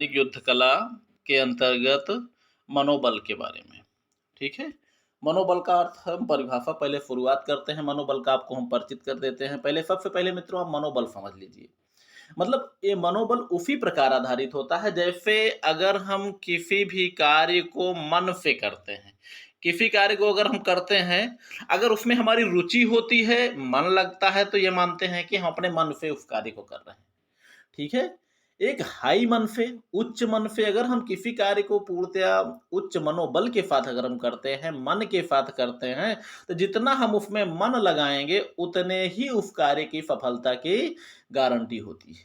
युद्ध कला के अंतर्गत मनोबल के बारे में, ठीक है? मनोबल का अर्थ हम परिभाषा पहले शुरुआत करते हैं, मनोबल का आपको हम परिचित कर देते हैं। पहले सबसे पहले मित्रों आप मनोबल समझ लीजिए। मतलब ये मनोबल उसी प्रकार आधारित होता है जैसे अगर हम किसी भी कार्य को मन से करते हैं, किसी कार्य को अगर हम करते हैं, अगर उसमें हमारी रुचि होती है, मन लगता है तो ये मानते हैं कि हम अपने मन से उस कार्य को कर रहे हैं। ठीक है? एक हाई मन से, उच्च मन से अगर हम किसी कार्य को पूर्णतया उच्च मनोबल के साथ अगर हम करते हैं, मन के साथ करते हैं, तो जितना हम उसमें मन लगाएँगे, उतने ही उस कार्य की सफलता की गारंटी होती है।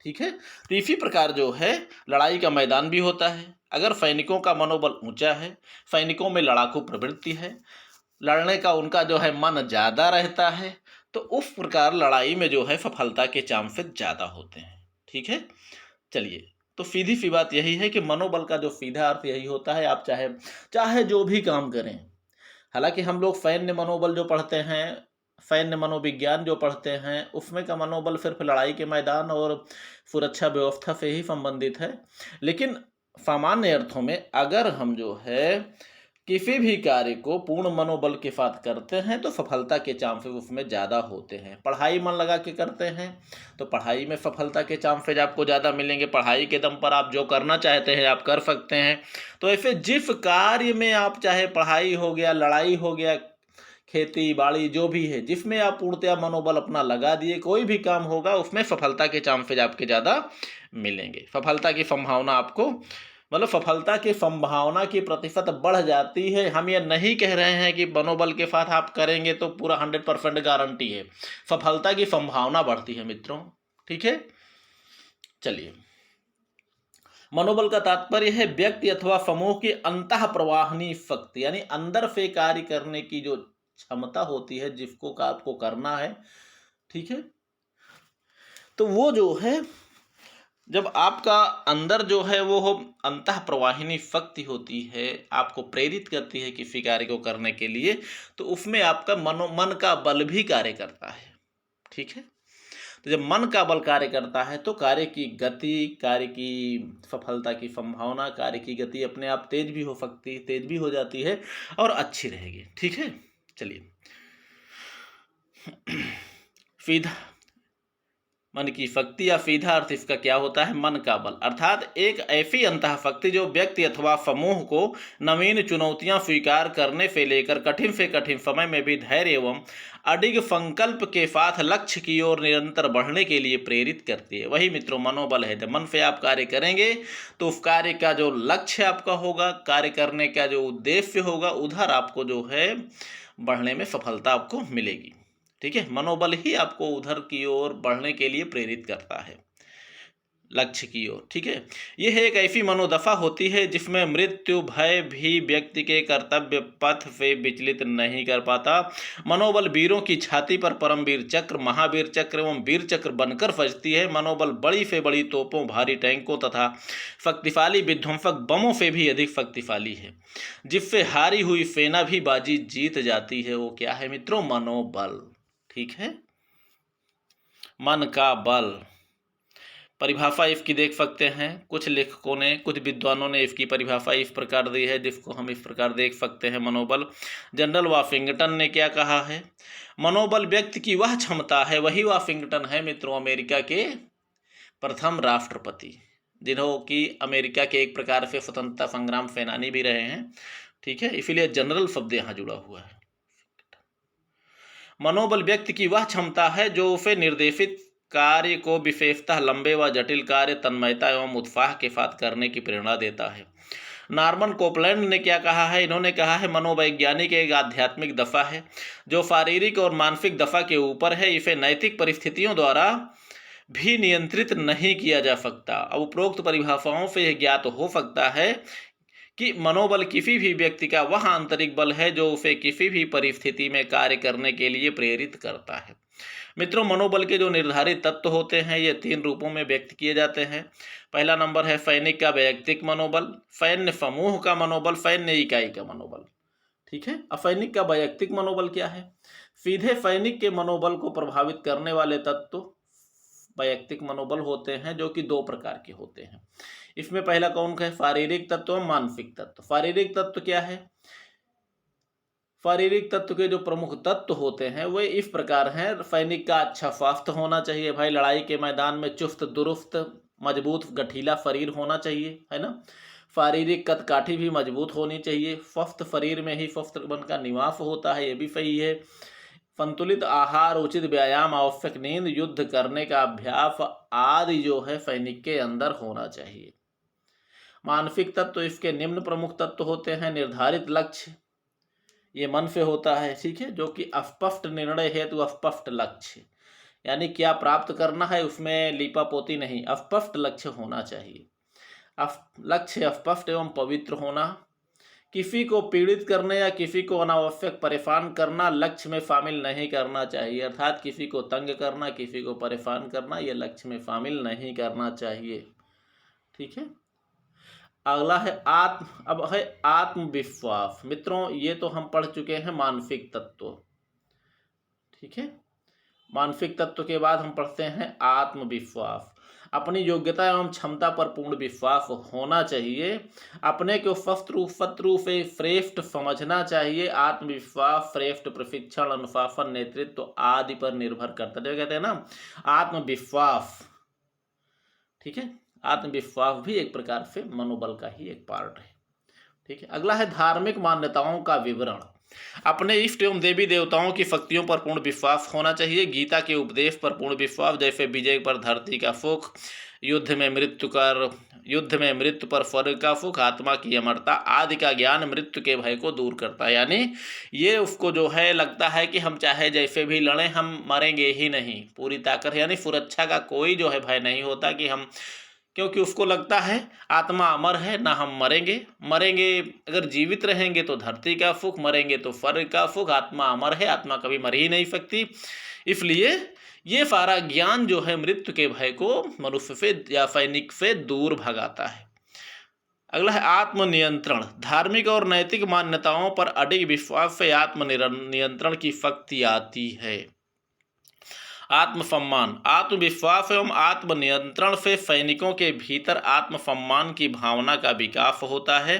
ठीक है? तो इसी प्रकार जो है, लड़ाई का मैदान भी होता है। अगर सैनिकों का मनोबल ऊँचा है, सैनिकों में लड़ाकू प्रवृत्ति है, लड़ने का उनका जो है मन ज़्यादा रहता है, तो उस प्रकार लड़ाई में जो है सफलता के चांसेस ज़्यादा होते हैं। ठीक है? चलिए, तो सीधी-सी बात यही है कि मनोबल का जो सीधा अर्थ यही होता है, आप चाहे चाहे जो भी काम करें। हालाँकि हम लोग सैन्य मनोबल जो पढ़ते हैं, सैन्य मनोविज्ञान जो पढ़ते हैं, उसमें का मनोबल सिर्फ़ लड़ाई के मैदान और सुरक्षा व्यवस्था से ही संबंधित है। लेकिन सामान्य अर्थों में अगर हम जो है किसी भी कार्य को पूर्ण मनोबल के साथ करते हैं, तो सफलता के चांसेस उसमें ज़्यादा होते हैं। पढ़ाई मन लगा के करते हैं, तो पढ़ाई में सफलता के चांसेस आपको ज़्यादा मिलेंगे। पढ़ाई के दम पर आप जो करना चाहते हैं, आप कर सकते हैं। तो ऐसे जिस कार्य में आप चाहे पढ़ाई हो गया, लड़ाई हो गया, खेती-बाड़ी जो भी है, जिसमें आप पूर्णतया मनोबल अपना लगा दिए, कोई भी काम होगा उसमें सफलता के चांसेस आपके ज़्यादा मिलेंगे। सफलता की संभावना आपको मतलब सफलता की संभावना की प्रतिशत बढ़ जाती है। हम ये नहीं कह रहे हैं कि मनोबल के साथ आप करेंगे तो पूरा 100% गारंटी है। सफलता की संभावना बढ़ती है मित्रों, ठीक है? चलिए, मनोबल का तात्पर्य है व्यक्ति अथवा समूह की अंतःप्रवाहिनी शक्ति, यानी अंदर से कार्य करने की जो क्षमता होती है, जिसको का आपको करना है, ठीक है? तो वो जो है, जब आपका अंदर जो है वो हो अंतःप्रवाहिनी शक्ति होती है, आपको प्रेरित करती है किसी कार्य को करने के लिए, तो उसमें आपका मन का बल भी कार्य करता है, ठीक है? तो जब मन का बल कार्य करता है तो कार्य की गति, कार्य की सफलता की संभावना, कार्य की गति अपने आप तेज भी हो जाती है और अच्छी रहेगी, ठीक है? चलिए, सीधा मन की शक्ति या सीधा अर्थ इसका क्या होता है? मन का बल, अर्थात एक ऐसी अंतःशक्ति जो व्यक्ति अथवा समूह को नवीन चुनौतियां स्वीकार करने से लेकर कठिन से कठिन समय में भी धैर्य एवं अडिग संकल्प के साथ लक्ष्य की ओर निरंतर बढ़ने के लिए प्रेरित करती है। वही मित्रों मनोबल है। जब मन से आप कार्य करेंगे तो उस कार्य का जो लक्ष्य आपका होगा, कार्य करने का जो उद्देश्य होगा, उधर आपको जो है बढ़ने में सफलता आपको मिलेगी। ठीक है? मनोबल ही आपको उधर की ओर बढ़ने के लिए प्रेरित करता है, लक्ष्य की ओर, ठीक है? यह एक ऐसी मनोदशा होती है जिसमें मृत्यु भय भी व्यक्ति के कर्तव्य पथ से विचलित नहीं कर पाता। मनोबल वीरों की छाती पर परमवीर चक्र, महावीर चक्र एवं वीर चक्र बनकर फजती है। मनोबल बड़ी से बड़ी तोपों, भारी टैंकों तथा शक्तिशाली विध्वंसक बमों से भी अधिक शक्तिशाली है, जिससे हारी हुई सेना भी बाजी जीत जाती है। वो क्या है मित्रों? मनोबल, ठीक है? मन का बल, परिभाषा इसकी देख सकते हैं। कुछ लेखकों ने, कुछ विद्वानों ने इसकी परिभाषा इस प्रकार दी है, जिसको हम इस प्रकार देख सकते हैं। मनोबल, जनरल वाशिंगटन ने क्या कहा है? मनोबल व्यक्ति की वह क्षमता है, वही वाशिंगटन है मित्रों, अमेरिका के प्रथम राष्ट्रपति, जिन्हों की अमेरिका के एक प्रकार से स्वतंत्रता संग्राम सेनानी भी रहे हैं, ठीक है? इसीलिए जनरल शब्द यहाँ जुड़ा हुआ है। मनोबल व्यक्ति की वह क्षमता है जो उसे निर्देशित कार्य को विशेषतः लंबे व जटिल कार्य तन्मयता एवं उत्साह के साथ करने की प्रेरणा देता है। नॉर्मन कोपलैंड ने क्या कहा है? इन्होंने कहा है मनोवैज्ञानिक एक आध्यात्मिक दफा है जो शारीरिक और मानसिक दफा के ऊपर है। इसे नैतिक परिस्थितियों द्वारा भी नियंत्रित नहीं किया जा सकता। अब उपरोक्त परिभाषाओं से यह ज्ञात हो सकता है कि मनोबल किसी भी व्यक्ति का वह आंतरिक बल है जो उसे किसी भी परिस्थिति में कार्य करने के लिए प्रेरित करता है। मित्रों, मनोबल के जो निर्धारित तत्व होते हैं ये 3 रूपों में व्यक्त किए जाते हैं। पहला नंबर है सैनिक का वैयक्तिक मनोबल, सैन्य समूह का मनोबल, सैन्य इकाई का मनोबल, ठीक है? अब सैनिक का वैयक्तिक मनोबल क्या है? सीधे सैनिक के मनोबल को प्रभावित करने वाले तत्व वैयक्तिक मनोबल होते हैं जो कि 2 प्रकार के होते हैं। इसमें पहला कौन सा है? शारीरिक तत्व और मानसिक तत्व। शारीरिक तत्व क्या है? शारीरिक तत्व के जो प्रमुख तत्व होते हैं वे इस प्रकार हैं। सैनिक का अच्छा स्वास्थ्य होना चाहिए भाई, लड़ाई के मैदान में चुस्त दुरुस्त मजबूत गठीला शरीर होना चाहिए, है ना। शारीरिक कदकाठी भी मजबूत होनी चाहिए। स्वस्थ शरीर में ही स्वस्थ मन का निवास होता है, ये भी सही है। संतुलित आहार, उचित व्यायाम, आवश्यक नींद, युद्ध करने का अभ्यास आदि जो है सैनिक के अंदर होना चाहिए। मानसिक तत्व इसके निम्न प्रमुख तत्व होते हैं। निर्धारित लक्ष्य, ये मन से होता है, ठीक है, जो कि अस्पष्ट निर्णय हेतु अस्पष्ट लक्ष्य, यानी क्या प्राप्त करना है उसमें लीपापोती नहीं, अस्पष्ट लक्ष्य होना चाहिए। लक्ष्य स्पष्ट एवं पवित्र होना। किसी को पीड़ित करने या किसी को अनावश्यक परेशान करना लक्ष्य में शामिल नहीं करना चाहिए, अर्थात किसी को तंग करना, किसी को परेशान करना, यह लक्ष्य में शामिल नहीं करना चाहिए, ठीक है। अगला है अब है आत्मविश्वास। मित्रों ये तो हम पढ़ चुके हैं मानसिक तत्व, ठीक है। मानसिक तत्व के बाद हम पढ़ते हैं आत्मविश्वास। अपनी योग्यता एवं क्षमता पर पूर्ण विश्वास होना चाहिए। अपने को शत्रु से श्रेष्ठ समझना चाहिए। आत्मविश्वास श्रेष्ठ प्रशिक्षण, अनुशासन, नेतृत्व आदि पर निर्भर करता है। कहते हैं ना आत्मविश्वास, ठीक है। आत्मविश्वास भी एक प्रकार से मनोबल का ही एक पार्ट है, ठीक है। अगला है धार्मिक मान्यताओं का विवरण। अपने इष्ट एवं देवी देवताओं की शक्तियों पर पूर्ण विश्वास होना चाहिए। गीता के उपदेश पर पूर्ण विश्वास, जैसे विजय पर धरती का सुख, युद्ध में मृत्यु पर स्वर्ग का सुख, आत्मा की अमरता आदि का ज्ञान मृत्यु के भय को दूर करता है। यानी ये उसको जो है लगता है कि हम चाहे जैसे भी लड़ें हम मरेंगे ही नहीं, पूरी ताकत, यानी सुरक्षा का कोई जो है भय नहीं होता कि हम, क्योंकि उसको लगता है आत्मा अमर है, ना हम मरेंगे अगर जीवित रहेंगे तो धरती का सुख, मरेंगे तो स्वर्ग का सुख। आत्मा अमर है, आत्मा कभी मर ही नहीं सकती। इसलिए ये सारा ज्ञान जो है मृत्यु के भय को मनुष्य से या सैनिक से दूर भगाता है। अगला है आत्मनियंत्रण। धार्मिक और नैतिक मान्यताओं पर अडिग विश्वास से आत्मनियंत्रण की शक्ति आती है। आत्मसम्मान, आत्मविश्वास एवं आत्मनियंत्रण से सैनिकों के भीतर आत्मसम्मान की भावना का विकास होता है।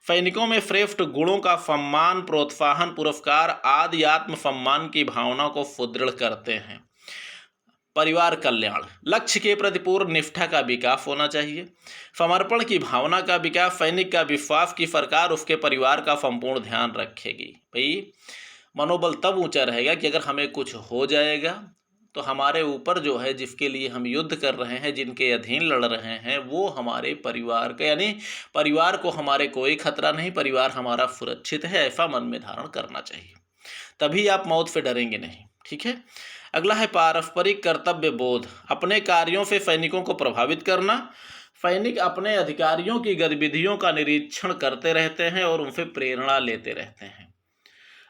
सैनिकों में श्रेष्ठ गुणों का सम्मान, प्रोत्साहन, पुरस्कार आदि आत्मसम्मान की भावना को सुदृढ़ करते हैं। परिवार कल्याण, लक्ष्य के प्रति पूर्ण निष्ठा का विकास होना चाहिए। समर्पण की भावना का विकास, सैनिक का विश्वास कि सरकार उसके परिवार का संपूर्ण ध्यान रखेगी। भाई मनोबल तब ऊंचा रहेगा कि अगर हमें कुछ हो जाएगा तो हमारे ऊपर जो है जिसके लिए हम युद्ध कर रहे हैं, जिनके अधीन लड़ रहे हैं, वो हमारे परिवार का, यानी परिवार को हमारे कोई खतरा नहीं, परिवार हमारा सुरक्षित है, ऐसा मन में धारण करना चाहिए। तभी आप मौत से डरेंगे नहीं, ठीक है। अगला है पारस्परिक कर्तव्य बोध। अपने कार्यों से सैनिकों को प्रभावित करना। सैनिक अपने अधिकारियों की गतिविधियों का निरीक्षण करते रहते हैं और उनसे प्रेरणा लेते रहते हैं।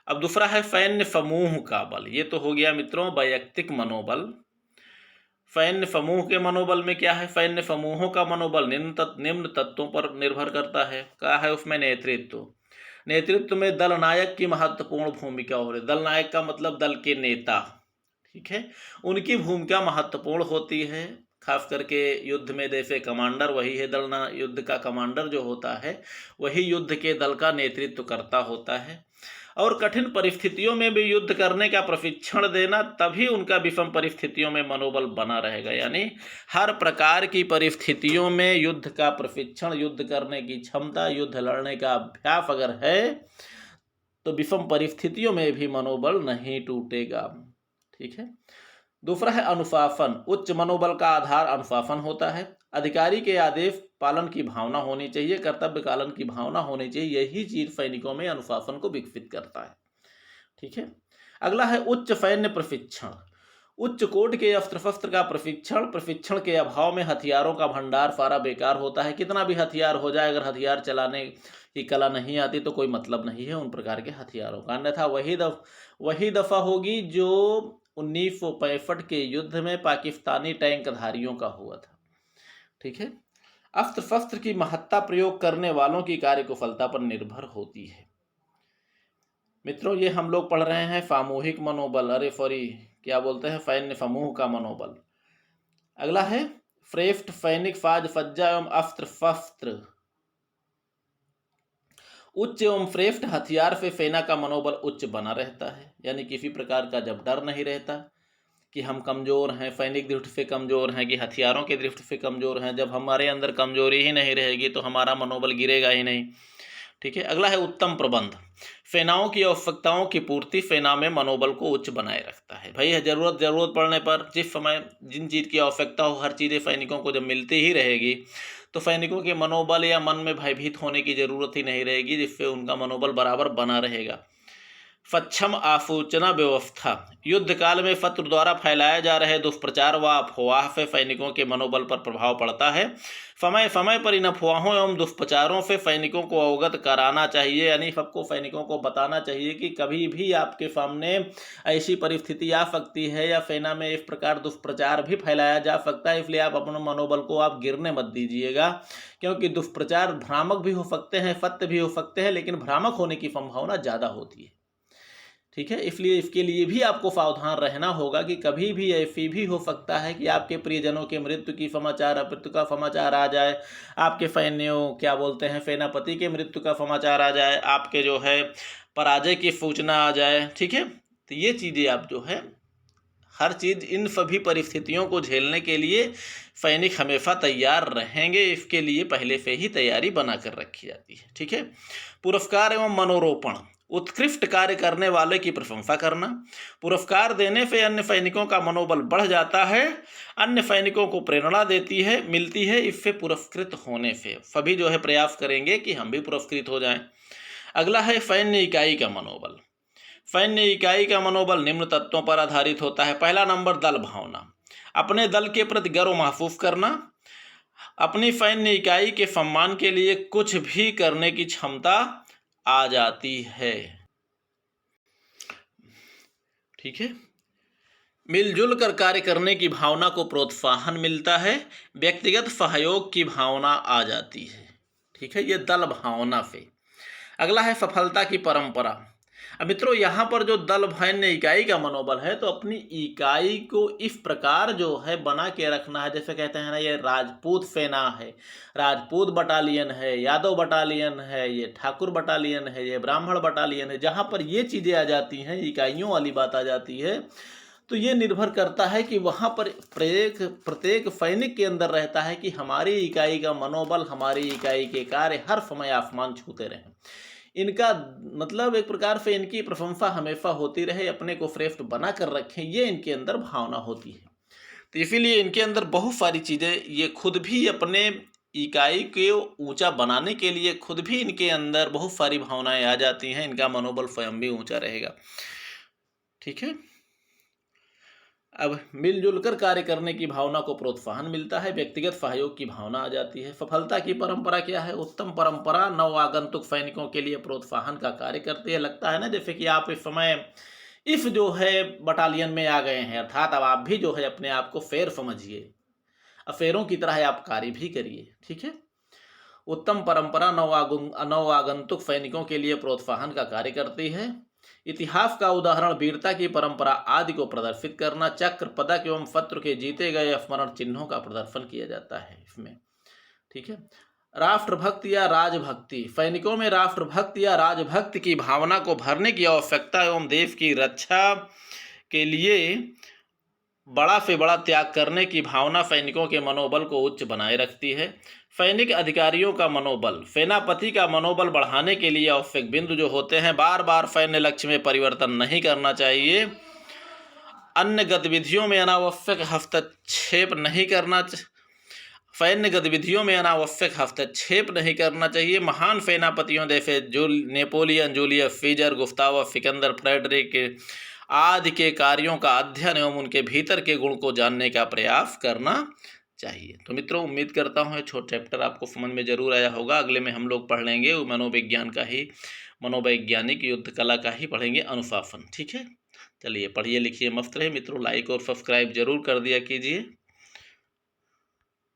अब दूसरा है सैन्य समूह का बल। ये तो हो गया मित्रों वैयक्तिक मनोबल। सैन्य समूह के मनोबल में क्या है? सैन्य समूहों का मनोबल निम्न तत्वों पर निर्भर करता है। क्या है उसमें? नेतृत्व में दल नायक की महत्वपूर्ण भूमिका हो रही। दल नायक का मतलब दल के नेता, ठीक है, उनकी भूमिका महत्वपूर्ण होती है। खास करके युद्ध में जैसे कमांडर वही है, युद्ध का कमांडर जो होता है वही युद्ध के दल का नेतृत्व करता होता है। और कठिन परिस्थितियों में भी युद्ध करने का प्रशिक्षण देना, तभी उनका विषम परिस्थितियों में मनोबल बना रहेगा। यानी हर प्रकार की परिस्थितियों में युद्ध का प्रशिक्षण, युद्ध करने की क्षमता, युद्ध लड़ने का अभ्यास अगर है तो विषम परिस्थितियों में भी मनोबल नहीं टूटेगा, ठीक है। दूसरा है अनुशासन। उच्च मनोबल का आधार अनुशासन होता है। अधिकारी के आदेश पालन की भावना होनी चाहिए, कर्तव्य पालन की भावना होनी चाहिए। यही चीज सैनिकों में अनुशासन को विकसित करता है, ठीक है। अगला है उच्च सैन्य प्रशिक्षण। उच्च कोटि के अस्त्र शस्त्र का प्रशिक्षण के अभाव में हथियारों का भंडार सारा बेकार होता है। कितना भी हथियार हो जाए, अगर हथियार चलाने की कला नहीं आती तो कोई मतलब नहीं है उन प्रकार के हथियारों का। अन्यथा वही दफा होगी जो 1965 के युद्ध में पाकिस्तानी टैंकधारियों का हुआ था, ठीक है। अस्त्र शस्त्र की महत्ता प्रयोग करने वालों की कार्यकुशलता पर निर्भर होती है। मित्रों ये हम लोग पढ़ रहे हैं सामूहिक मनोबल, क्या बोलते हैं, सैन्य समूह का मनोबल। अगला है फ्रेफ्ट, फैनिक, फाज, फज्जा एवं अस्त्र शस्त्र। उच्च एवं फ्रेफ्ट हथियार से सेना का मनोबल उच्च बना रहता है, यानी किसी प्रकार का जब डर नहीं रहता कि हम कमज़ोर हैं, सैनिक दृष्टि से कमज़ोर हैं कि हथियारों की दृष्टि से कमज़ोर हैं। जब हमारे अंदर कमज़ोरी ही नहीं रहेगी तो हमारा मनोबल गिरेगा ही नहीं। ठीक है। अगला है उत्तम प्रबंध, सेनाओं की आवश्यकताओं की पूर्ति सेना में मनोबल को उच्च बनाए रखता है। भाई ज़रूरत पड़ने पर जिस समय जिन चीज़ की आवश्यकता हो, हर चीज़ें सैनिकों को जब मिलती ही रहेगी तो सैनिकों के मनोबल या मन में भयभीत होने की ज़रूरत ही नहीं रहेगी, जिससे उनका मनोबल बराबर बना रहेगा। सक्षम आसूचना व्यवस्था, युद्ध काल में शत्रु द्वारा फैलाए जा रहे दुष्प्रचार व अफवाह से सैनिकों के मनोबल पर प्रभाव पड़ता है। समय समय पर इन अफवाहों एवं दुष्प्रचारों से सैनिकों को अवगत कराना चाहिए, यानी सबको सैनिकों को बताना चाहिए कि कभी भी आपके सामने ऐसी परिस्थिति आ सकती है या सेना में इस प्रकार दुष्प्रचार भी फैलाया जा सकता है, इसलिए आप अपने मनोबल को आप गिरने मत दीजिएगा, क्योंकि दुष्प्रचार भ्रामक भी हो सकते हैं, सत्य भी हो सकते हैं, लेकिन भ्रामक होने की संभावना ज़्यादा होती है। ठीक है। इसलिए इसके लिए भी आपको सावधान रहना होगा कि कभी भी ऐसी भी हो सकता है कि आपके प्रियजनों के मृत्यु की समाचार, मृत्यु का समाचार आ जाए, आपके सैन्यों क्या बोलते हैं सेनापति के मृत्यु का समाचार आ जाए, आपके जो है पराजय की सूचना आ जाए। ठीक है। तो ये चीज़ें आप जो है हर चीज़, इन सभी परिस्थितियों को झेलने के लिए सैनिक हमेशा तैयार रहेंगे, इसके लिए पहले से ही तैयारी बना कर रखी जाती है। ठीक है। पुरस्कार एवं मनोरोपण, उत्कृष्ट कार्य करने वाले की प्रशंसा करना। पुरस्कार देने से अन्य सैनिकों का मनोबल बढ़ जाता है, अन्य सैनिकों को प्रेरणा मिलती है। इससे पुरस्कृत होने से सभी जो है प्रयास करेंगे कि हम भी पुरस्कृत हो जाएं। अगला है सैन्य इकाई का मनोबल। सैन्य इकाई का मनोबल निम्न तत्वों पर आधारित होता है। पहला नंबर, दल भावना, अपने दल के प्रति गर्व महसूस करना, अपनी सैन्य इकाई के सम्मान के लिए कुछ भी करने की क्षमता आ जाती है। ठीक है। मिलजुल कर कार्य करने की भावना को प्रोत्साहन मिलता है, व्यक्तिगत सहयोग की भावना आ जाती है। ठीक है। ये दल भावना से। अगला है सफलता की परंपरा। अब मित्रों, यहाँ पर जो दल सैन्य इकाई का मनोबल है, तो अपनी इकाई को इस प्रकार जो है बना के रखना है, जैसे कहते हैं ना, ये राजपूत सेना है, राजपूत बटालियन है, यादव बटालियन है, ये ठाकुर बटालियन है, ये ब्राह्मण बटालियन है। जहाँ पर ये चीज़ें आ जाती हैं, इकाइयों वाली बात आ जाती है, तो ये निर्भर करता है कि वहाँ पर प्रत्येक सैनिक के अंदर रहता है कि हमारी इकाई का मनोबल, हमारी इकाई के कार्य हर समय आसमान छूते रहें। इनका मतलब एक प्रकार से इनकी प्रशंसा हमेशा होती रहे, अपने को श्रेष्ठ बना कर रखें, ये इनके अंदर भावना होती है। तो इसीलिए इनके अंदर बहुत सारी चीज़ें, ये खुद भी अपने इकाई को ऊंचा बनाने के लिए खुद भी इनके अंदर बहुत सारी भावनाएं आ जाती हैं, इनका मनोबल स्वयं भी ऊंचा रहेगा। ठीक है। अब मिलजुल कर कार्य करने की भावना को प्रोत्साहन मिलता है, व्यक्तिगत सहयोग की भावना आ जाती है। सफलता की परंपरा क्या है? उत्तम परंपरा नव आगंतुक सैनिकों के लिए प्रोत्साहन का कार्य करती है। लगता है ना जैसे कि आप इस समय इस जो है बटालियन में आ गए हैं, अर्थात अब आप भी जो है अपने आप को फेर समझिए, अफेरों की तरह आप कार्य भी करिए। ठीक है। उत्तम परंपरा नव आगंतुक सैनिकों के लिए प्रोत्साहन का कार्य करती है। इतिहास का उदाहरण, वीरता की परंपरा आदि को प्रदर्शित करना। चक्र, पदक एवं शत्रु के जीते गए स्मरण चिन्हों का प्रदर्शन किया जाता है इसमें। ठीक है। राष्ट्रभक्ति या राजभक्ति, सैनिकों में राष्ट्रभक्ति या राजभक्ति की भावना को भरने की आवश्यकता एवं देश की रक्षा के लिए बड़ा से बड़ा त्याग करने की भावना सैनिकों के मनोबल को उच्च बनाए रखती है। सैनिक अधिकारियों का मनोबल, सेनापति का मनोबल बढ़ाने के लिए आवश्यक बिंदु जो होते हैं, बार बार सैन्य लक्ष्य में परिवर्तन नहीं करना चाहिए, अन्य गतिविधियों में अनावश्यक हस्तक्षेप नहीं करना सैन्य गतिविधियों में अनावश्यक हस्तक्षेप नहीं करना चाहिए। महान सेनापतियों जैसे Napoleon, Julius Caesar, Gustav Sikandar, Frederick आदि के कार्यों का अध्ययन एवं उनके भीतर के गुण को जानने का प्रयास करना चाहिए। तो मित्रों, उम्मीद करता हूँ ये छोटा चैप्टर आपको समझ में जरूर आया होगा। अगले में हम लोग पढ़ लेंगे मनोविज्ञान का ही, मनोवैज्ञानिक युद्ध कला का ही पढ़ेंगे, अनुशासन। ठीक है। चलिए, पढ़िए लिखिए, मस्त रहे मित्रों। लाइक और सब्सक्राइब जरूर कर दिया कीजिए।